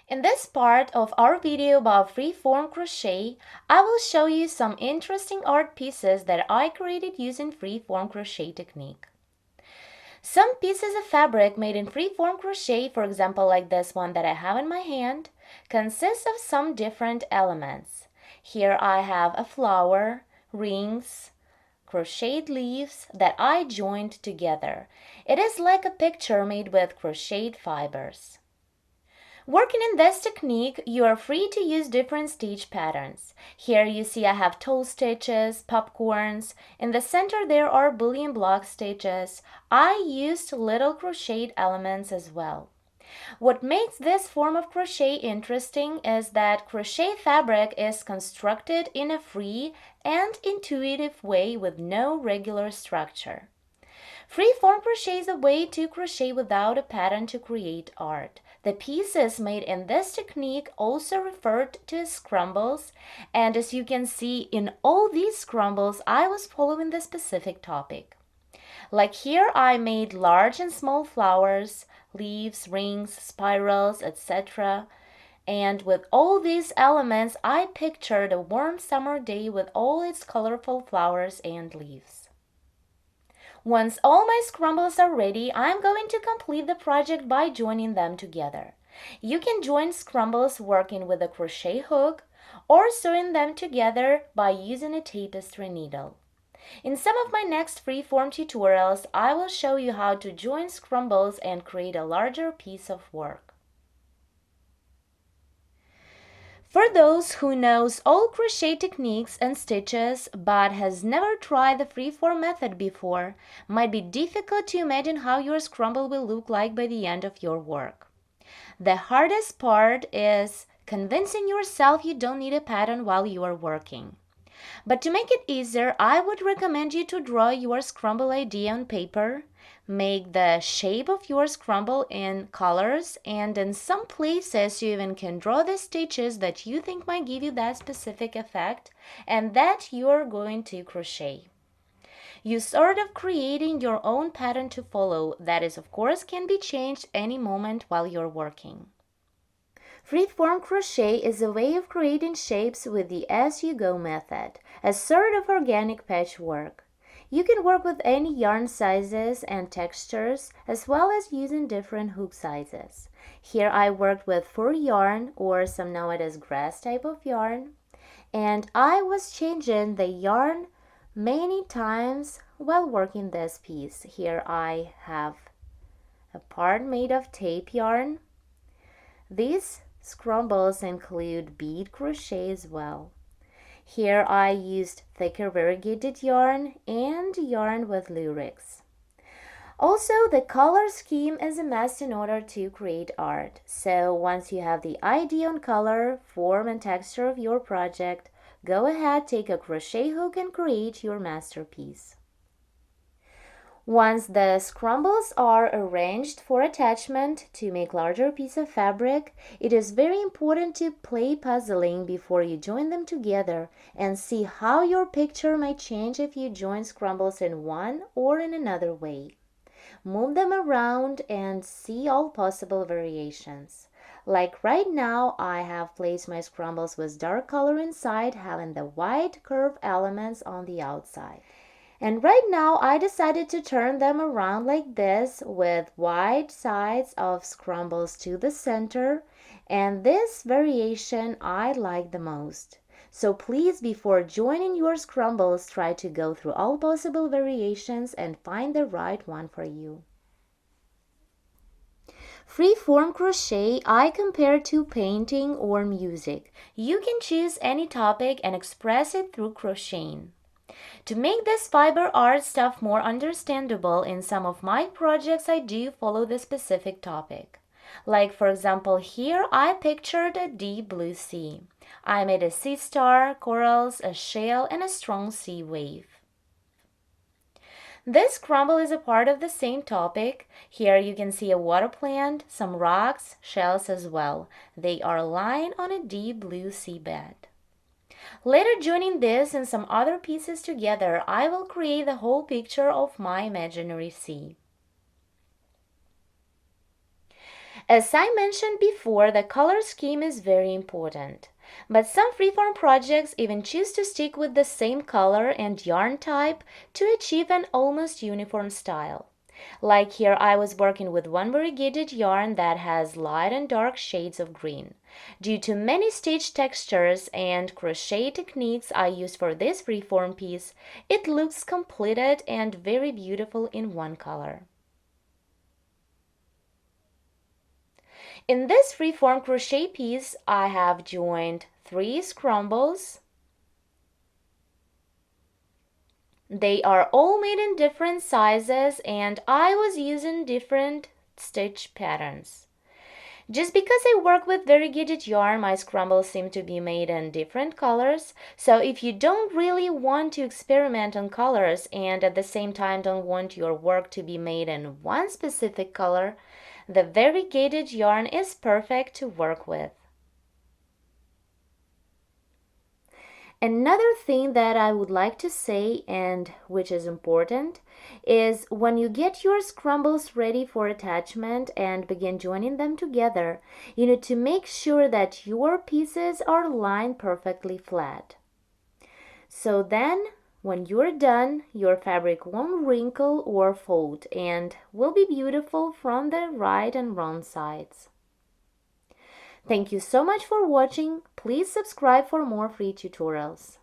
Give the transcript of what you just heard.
In this part of our video about freeform crochet, I will show you some interesting art pieces that I created using freeform crochet technique. Some pieces of fabric made in freeform crochet, for example like this one that I have in my hand, consists of some different elements. Here I have a flower, rings, crocheted leaves that I joined together. It is like a picture made with crocheted fibers. Working in this technique, you are free to use different stitch patterns. Here you see I have toe stitches, popcorns. In the center there are bullion block stitches. I used little crocheted elements as well. What makes this form of crochet interesting is that crochet fabric is constructed in a free and intuitive way with no regular structure. Freeform crochet is a way to crochet without a pattern to create art. The pieces made in this technique also referred to as scrumbles, and as you can see in all these scrumbles, I was following the specific topic. Like here I made large and small flowers, leaves, rings, spirals, etc. And with all these elements, I pictured a warm summer day with all its colorful flowers and leaves. Once all my scrumbles are ready, I'm going to complete the project by joining them together. You can join scrumbles working with a crochet hook or sewing them together by using a tapestry needle. In some of my next freeform tutorials, I will show you how to join scrumbles and create a larger piece of work. For those who knows all crochet techniques and stitches but has never tried the freeform method before, might be difficult to imagine how your scrumble will look like by the end of your work. The hardest part is convincing yourself you don't need a pattern while you are working. But to make it easier, I would recommend you to draw your scrumble idea on paper, make the shape of your scrumble in colors, and in some places you even can draw the stitches that you think might give you that specific effect and that you're going to crochet. You sort of creating your own pattern to follow that is, of course, can be changed any moment while you're working. Freeform crochet is a way of creating shapes with the as-you-go method, a sort of organic patchwork. You can work with any yarn sizes and textures as well as using different hook sizes. Here I worked with fur yarn or some nowadays grass type of yarn, and I was changing the yarn many times while working this piece. Here I have a part made of tape yarn. These scrumbles include bead crochet as well. Here I used thicker variegated yarn and yarn with lyrics. Also, the color scheme is a must in order to create art. So once you have the idea on color, form and texture of your project, go ahead, take a crochet hook and create your masterpiece. Once the scrumbles are arranged for attachment to make larger piece of fabric, it is very important to play puzzling before you join them together and see how your picture might change if you join scrumbles in one or in another way. Move them around and see all possible variations. Like right now, I have placed my scrumbles with dark color inside, having the white curved elements on the outside. And right now I decided to turn them around like this with wide sides of scrumbles to the center, and this variation I like the most. So please, before joining your scrumbles, try to go through all possible variations and find the right one for you. Freeform crochet I compare to painting or music. You can choose any topic and express it through crocheting. To make this fiber art stuff more understandable, in some of my projects I do follow the specific topic. Like for example here I pictured a deep blue sea. I made a sea star, corals, a shell, and a strong sea wave. This crumble is a part of the same topic. Here you can see a water plant, some rocks, shells as well. They are lying on a deep blue seabed. Later, joining this and some other pieces together, I will create the whole picture of my imaginary sea. As I mentioned before, the color scheme is very important. But some freeform projects even choose to stick with the same color and yarn type to achieve an almost uniform style. Like here, I was working with one variegated yarn that has light and dark shades of green. Due to many stitch textures and crochet techniques I used for this freeform piece, it looks completed and very beautiful in one color. In this freeform crochet piece, I have joined 3 scrumbles. They are all made in different sizes and I was using different stitch patterns. Just because I work with variegated yarn, my scrumbles seem to be made in different colors. So if you don't really want to experiment on colors and at the same time don't want your work to be made in one specific color, the variegated yarn is perfect to work with. Another thing that I would like to say, and which is important, is when you get your scrumbles ready for attachment and begin joining them together, you need to make sure that your pieces are lined perfectly flat. So then, when you're done, your fabric won't wrinkle or fold and will be beautiful from the right and wrong sides. Thank you so much for watching. Please subscribe for more free tutorials.